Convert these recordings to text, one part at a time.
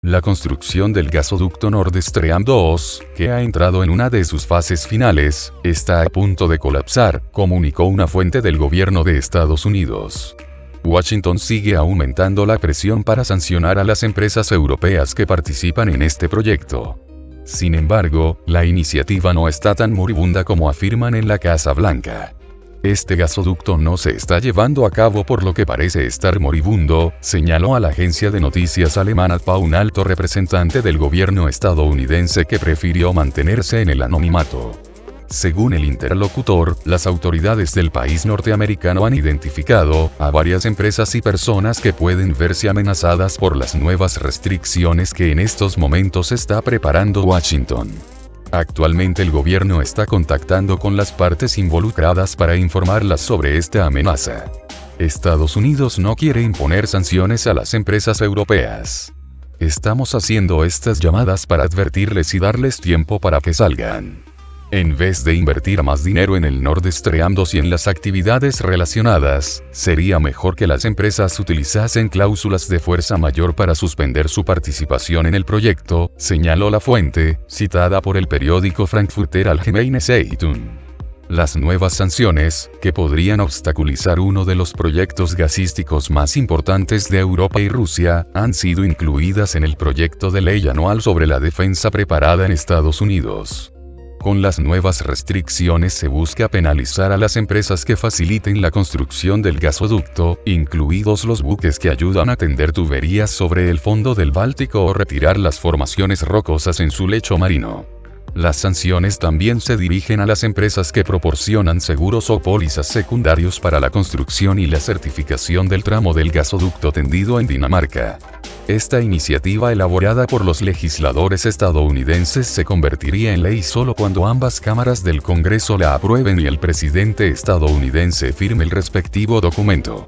La construcción del gasoducto Nord Stream 2, que ha entrado en una de sus fases finales, está a punto de colapsar, comunicó una fuente del gobierno de Estados Unidos. Washington sigue aumentando la presión para sancionar a las empresas europeas que participan en este proyecto. Sin embargo, la iniciativa no está tan moribunda como afirman en la Casa Blanca. Este gasoducto no se está llevando a cabo por lo que parece estar moribundo, señaló a la agencia de noticias alemana PA un alto representante del gobierno estadounidense que prefirió mantenerse en el anonimato. Según el interlocutor, las autoridades del país norteamericano han identificado a varias empresas y personas que pueden verse amenazadas por las nuevas restricciones que en estos momentos está preparando Washington. Actualmente el gobierno está contactando con las partes involucradas para informarlas sobre esta amenaza. Estados Unidos no quiere imponer sanciones a las empresas europeas. Estamos haciendo estas llamadas para advertirles y darles tiempo para que salgan. En vez de invertir más dinero en el Nord Stream 2 y en las actividades relacionadas, sería mejor que las empresas utilizasen cláusulas de fuerza mayor para suspender su participación en el proyecto, señaló la fuente, citada por el periódico Frankfurter Allgemeine Zeitung. Las nuevas sanciones, que podrían obstaculizar uno de los proyectos gasísticos más importantes de Europa y Rusia, han sido incluidas en el proyecto de ley anual sobre la defensa preparada en Estados Unidos. Con las nuevas restricciones se busca penalizar a las empresas que faciliten la construcción del gasoducto, incluidos los buques que ayudan a tender tuberías sobre el fondo del Báltico o retirar las formaciones rocosas en su lecho marino. Las sanciones también se dirigen a las empresas que proporcionan seguros o pólizas secundarios para la construcción y la certificación del tramo del gasoducto tendido en Dinamarca. Esta iniciativa elaborada por los legisladores estadounidenses se convertiría en ley solo cuando ambas cámaras del Congreso la aprueben y el presidente estadounidense firme el respectivo documento.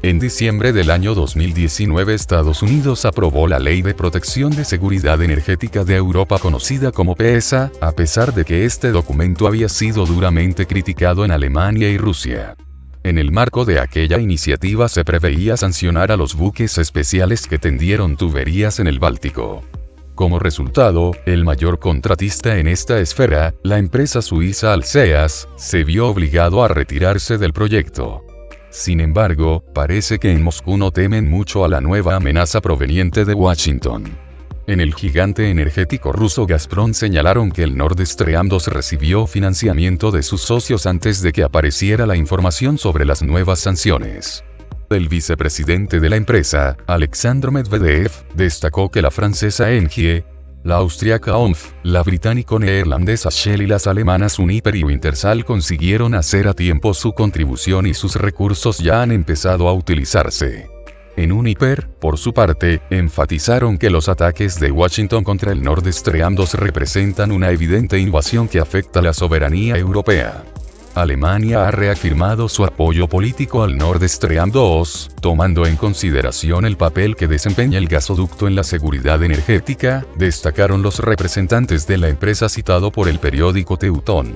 En diciembre del año 2019 Estados Unidos aprobó la Ley de Protección de Seguridad Energética de Europa conocida como PESA, a pesar de que este documento había sido duramente criticado en Alemania y Rusia. En el marco de aquella iniciativa se preveía sancionar a los buques especiales que tendieron tuberías en el Báltico. Como resultado, el mayor contratista en esta esfera, la empresa suiza Alseas, se vio obligado a retirarse del proyecto. Sin embargo, parece que en Moscú no temen mucho a la nueva amenaza proveniente de Washington. En el gigante energético ruso Gazprom señalaron que el Nord Stream 2 recibió financiamiento de sus socios antes de que apareciera la información sobre las nuevas sanciones. El vicepresidente de la empresa, Alexandr Medvedev, destacó que la francesa Engie, la austríaca OMV, la británico-neerlandesa Shell y las alemanas Uniper y Wintershall consiguieron hacer a tiempo su contribución y sus recursos ya han empezado a utilizarse. En Uniper, por su parte, enfatizaron que los ataques de Washington contra el Nord Stream 2 representan una evidente invasión que afecta la soberanía europea. Alemania ha reafirmado su apoyo político al Nord Stream 2, tomando en consideración el papel que desempeña el gasoducto en la seguridad energética, destacaron los representantes de la empresa citado por el periódico Teuton.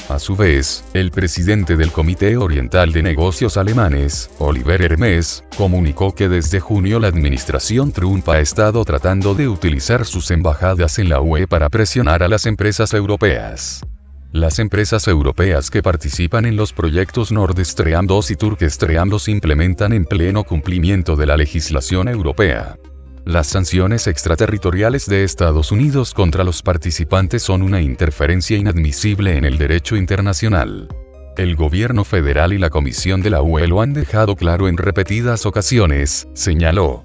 A su vez, el presidente del Comité Oriental de Negocios alemanes, Oliver Hermes, comunicó que desde junio la administración Trump ha estado tratando de utilizar sus embajadas en la UE para presionar a las empresas europeas. Las empresas europeas que participan en los proyectos Nord Stream 2 y Turk Stream 2 implementan en pleno cumplimiento de la legislación europea. Las sanciones extraterritoriales de Estados Unidos contra los participantes son una interferencia inadmisible en el derecho internacional. El gobierno federal y la Comisión de la UE lo han dejado claro en repetidas ocasiones, señaló.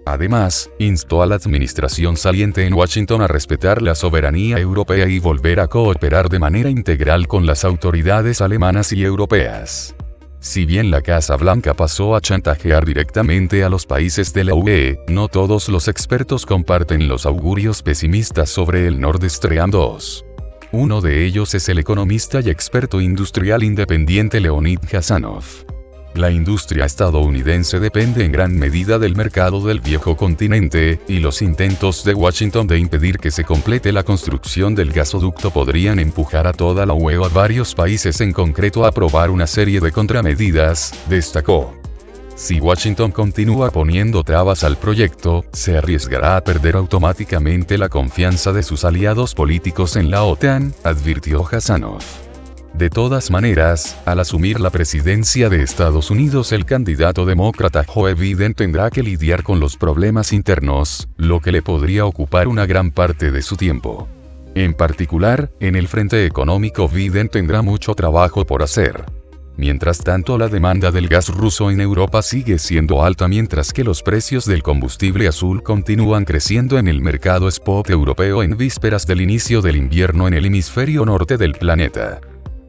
Además, instó a la administración saliente en Washington a respetar la soberanía europea y volver a cooperar de manera integral con las autoridades alemanas y europeas. Si bien la Casa Blanca pasó a chantajear directamente a los países de la UE, no todos los expertos comparten los augurios pesimistas sobre el Nord Stream 2. Uno de ellos es el economista y experto industrial independiente Leonid Khazanov. La industria estadounidense depende en gran medida del mercado del viejo continente, y los intentos de Washington de impedir que se complete la construcción del gasoducto podrían empujar a toda la UE o a varios países en concreto a aprobar una serie de contramedidas, destacó. Si Washington continúa poniendo trabas al proyecto, se arriesgará a perder automáticamente la confianza de sus aliados políticos en la OTAN, advirtió Hasanov. De todas maneras, al asumir la presidencia de Estados Unidos, el candidato demócrata Joe Biden tendrá que lidiar con los problemas internos, lo que le podría ocupar una gran parte de su tiempo. En particular, en el frente económico Biden tendrá mucho trabajo por hacer. Mientras tanto, la demanda del gas ruso en Europa sigue siendo alta, mientras que los precios del combustible azul continúan creciendo en el mercado spot europeo en vísperas del inicio del invierno en el hemisferio norte del planeta.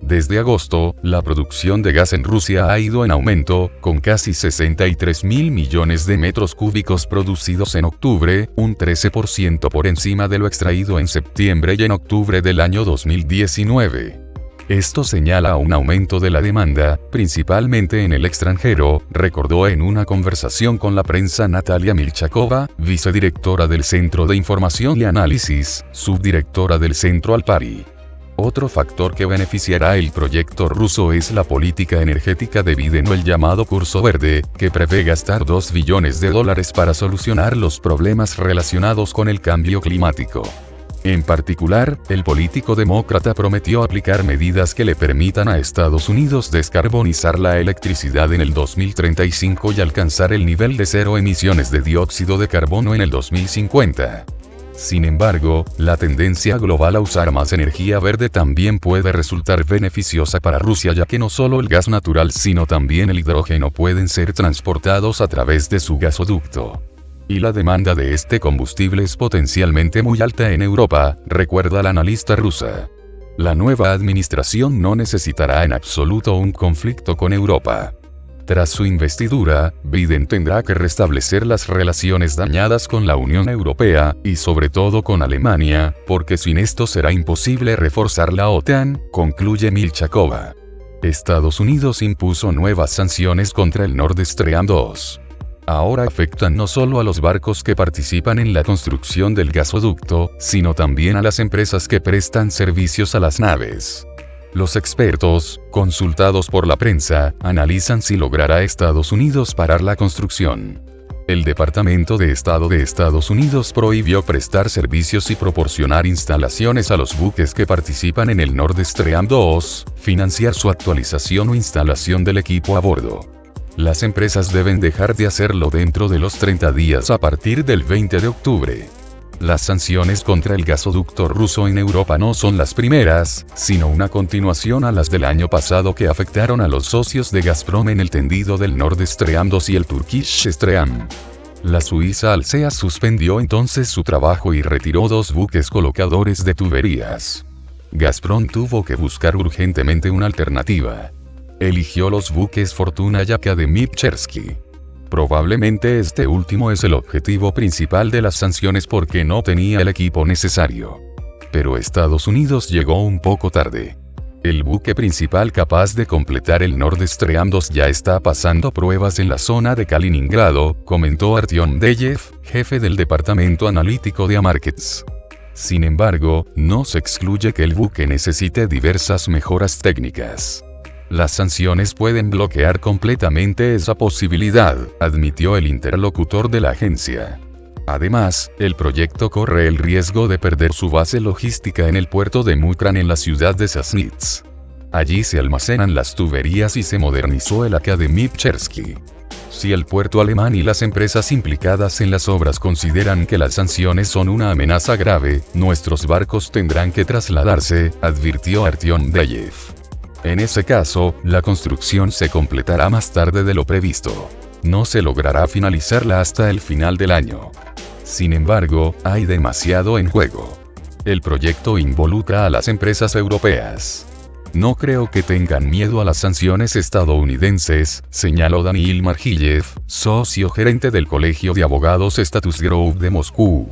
Desde agosto, la producción de gas en Rusia ha ido en aumento, con casi 63.000 millones de metros cúbicos producidos en octubre, un 13% por encima de lo extraído en septiembre y en octubre del año 2019. Esto señala un aumento de la demanda, principalmente en el extranjero, recordó en una conversación con la prensa Natalia Milchakova, vicedirectora del Centro de Información y Análisis, subdirectora del Centro Alpari. Otro factor que beneficiará el proyecto ruso es la política energética de Biden o el llamado curso verde, que prevé gastar $2 billones para solucionar los problemas relacionados con el cambio climático. En particular, el político demócrata prometió aplicar medidas que le permitan a Estados Unidos descarbonizar la electricidad en el 2035 y alcanzar el nivel de 0 emisiones de dióxido de carbono en el 2050. Sin embargo, la tendencia global a usar más energía verde también puede resultar beneficiosa para Rusia, ya que no solo el gas natural sino también el hidrógeno pueden ser transportados a través de su gasoducto. Y la demanda de este combustible es potencialmente muy alta en Europa, recuerda la analista rusa. La nueva administración no necesitará en absoluto un conflicto con Europa. Tras su investidura, Biden tendrá que restablecer las relaciones dañadas con la Unión Europea, y sobre todo con Alemania, porque sin esto será imposible reforzar la OTAN, concluye Milchakova. Estados Unidos impuso nuevas sanciones contra el Nord Stream 2. Ahora afectan no solo a los barcos que participan en la construcción del gasoducto, sino también a las empresas que prestan servicios a las naves. Los expertos, consultados por la prensa, analizan si logrará Estados Unidos parar la construcción. El Departamento de Estado de Estados Unidos prohibió prestar servicios y proporcionar instalaciones a los buques que participan en el Nord Stream 2, financiar su actualización o instalación del equipo a bordo. Las empresas deben dejar de hacerlo dentro de los 30 días a partir del 20 de octubre. Las sanciones contra el gasoducto ruso en Europa no son las primeras, sino una continuación a las del año pasado que afectaron a los socios de Gazprom en el tendido del Nord Stream 2 y el Turkish Stream. La suiza Alsea suspendió entonces su trabajo y retiró 2 buques colocadores de tuberías. Gazprom tuvo que buscar urgentemente una alternativa. Eligió los buques Fortuna y Akademik Chersky. Probablemente este último es el objetivo principal de las sanciones porque no tenía el equipo necesario. Pero Estados Unidos llegó un poco tarde. El buque principal capaz de completar el Nord Stream 2 ya está pasando pruebas en la zona de Kaliningrado, comentó Artyom Deyev, jefe del departamento analítico de Amarkets. Sin embargo, no se excluye que el buque necesite diversas mejoras técnicas. Las sanciones pueden bloquear completamente esa posibilidad, admitió el interlocutor de la agencia. Además, el proyecto corre el riesgo de perder su base logística en el puerto de Mukran en la ciudad de Sassnitz. Allí se almacenan las tuberías y se modernizó el Akademik Chersky. Si el puerto alemán y las empresas implicadas en las obras consideran que las sanciones son una amenaza grave, nuestros barcos tendrán que trasladarse, advirtió Artyom Deyev. En ese caso, la construcción se completará más tarde de lo previsto. No se logrará finalizarla hasta el final del año. Sin embargo, hay demasiado en juego. El proyecto involucra a las empresas europeas. No creo que tengan miedo a las sanciones estadounidenses, señaló Daniil Margillev, socio gerente del Colegio de Abogados Status Group de Moscú.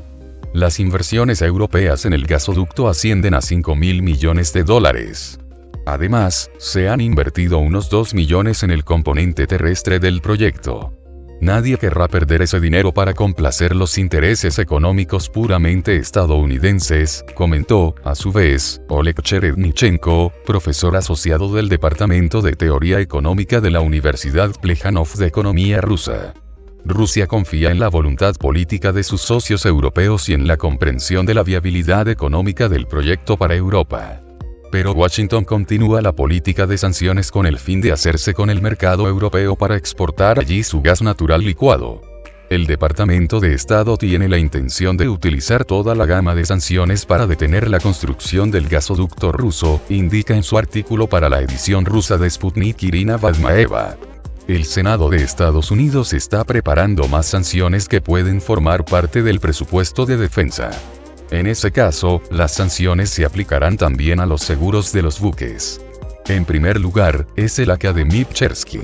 Las inversiones europeas en el gasoducto ascienden a $5.000 millones. Además, se han invertido unos $2 millones en el componente terrestre del proyecto. Nadie querrá perder ese dinero para complacer los intereses económicos puramente estadounidenses, comentó, a su vez, Oleg Cherednichenko, profesor asociado del Departamento de Teoría Económica de la Universidad Plejanov de Economía rusa. Rusia confía en la voluntad política de sus socios europeos y en la comprensión de la viabilidad económica del proyecto para Europa. Pero Washington continúa la política de sanciones con el fin de hacerse con el mercado europeo para exportar allí su gas natural licuado. El Departamento de Estado tiene la intención de utilizar toda la gama de sanciones para detener la construcción del gasoducto ruso, indica en su artículo para la edición rusa de Sputnik Irina Badmaeva. El Senado de Estados Unidos está preparando más sanciones que pueden formar parte del presupuesto de defensa. En ese caso, las sanciones se aplicarán también a los seguros de los buques. En primer lugar, es el Akademik Cherski.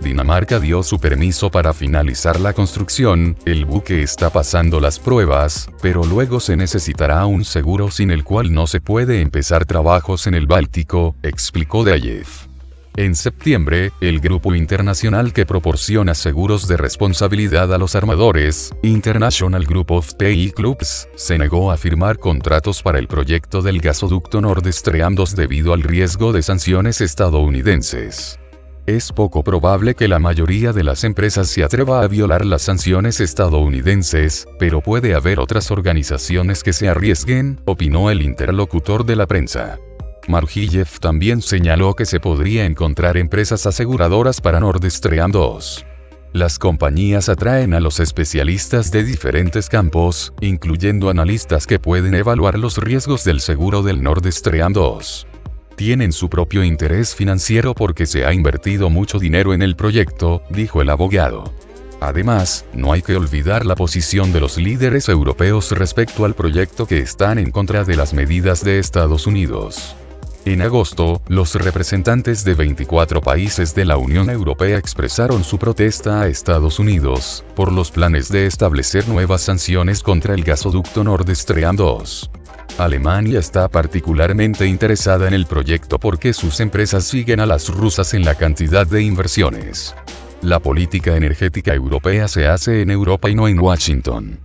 Dinamarca dio su permiso para finalizar la construcción, el buque está pasando las pruebas, pero luego se necesitará un seguro sin el cual no se puede empezar trabajos en el Báltico, explicó Dayev. En septiembre, el grupo internacional que proporciona seguros de responsabilidad a los armadores, International Group of PI Clubs, se negó a firmar contratos para el proyecto del gasoducto Nord Stream 2 debido al riesgo de sanciones estadounidenses. Es poco probable que la mayoría de las empresas se atreva a violar las sanciones estadounidenses, pero puede haber otras organizaciones que se arriesguen, opinó el interlocutor de la prensa. Margiyev también señaló que se podría encontrar empresas aseguradoras para Nord Stream 2. Las compañías atraen a los especialistas de diferentes campos, incluyendo analistas que pueden evaluar los riesgos del seguro del Nord Stream 2. Tienen su propio interés financiero porque se ha invertido mucho dinero en el proyecto, dijo el abogado. Además, no hay que olvidar la posición de los líderes europeos respecto al proyecto que están en contra de las medidas de Estados Unidos. En agosto, los representantes de 24 países de la Unión Europea expresaron su protesta a Estados Unidos, por los planes de establecer nuevas sanciones contra el gasoducto Nord Stream 2. Alemania está particularmente interesada en el proyecto porque sus empresas siguen a las rusas en la cantidad de inversiones. La política energética europea se hace en Europa y no en Washington.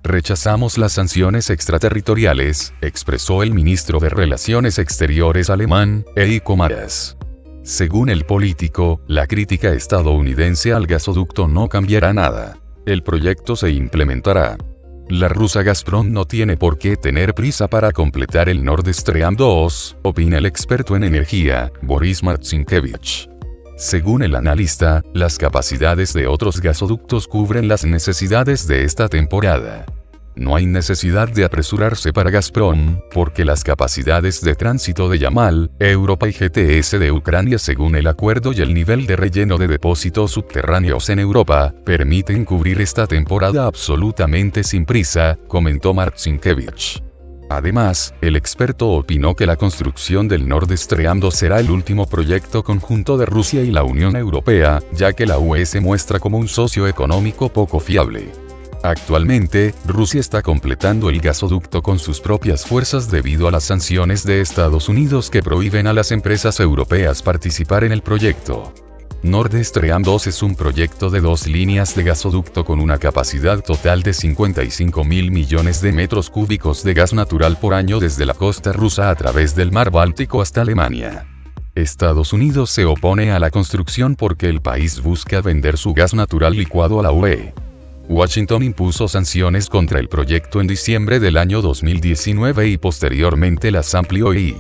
Rechazamos las sanciones extraterritoriales, expresó el ministro de Relaciones Exteriores alemán, Heiko Maas. Según el político, la crítica estadounidense al gasoducto no cambiará nada. El proyecto se implementará. La rusa Gazprom no tiene por qué tener prisa para completar el Nord Stream 2, opina el experto en energía, Boris Marcinkiewicz. Según el analista, las capacidades de otros gasoductos cubren las necesidades de esta temporada. No hay necesidad de apresurarse para Gazprom, porque las capacidades de tránsito de Yamal, Europa y GTS de Ucrania según el acuerdo y el nivel de relleno de depósitos subterráneos en Europa, permiten cubrir esta temporada absolutamente sin prisa, comentó Marcinkiewicz. Además, el experto opinó que la construcción del Nord Stream 2 será el último proyecto conjunto de Rusia y la Unión Europea, ya que la UE se muestra como un socio económico poco fiable. Actualmente, Rusia está completando el gasoducto con sus propias fuerzas debido a las sanciones de Estados Unidos que prohíben a las empresas europeas participar en el proyecto. Nord Stream 2 es un proyecto de 2 líneas de gasoducto con una capacidad total de 55.000 millones de metros cúbicos de gas natural por año desde la costa rusa a través del mar Báltico hasta Alemania. Estados Unidos se opone a la construcción porque el país busca vender su gas natural licuado a la UE. Washington impuso sanciones contra el proyecto en diciembre del año 2019 y posteriormente las amplió y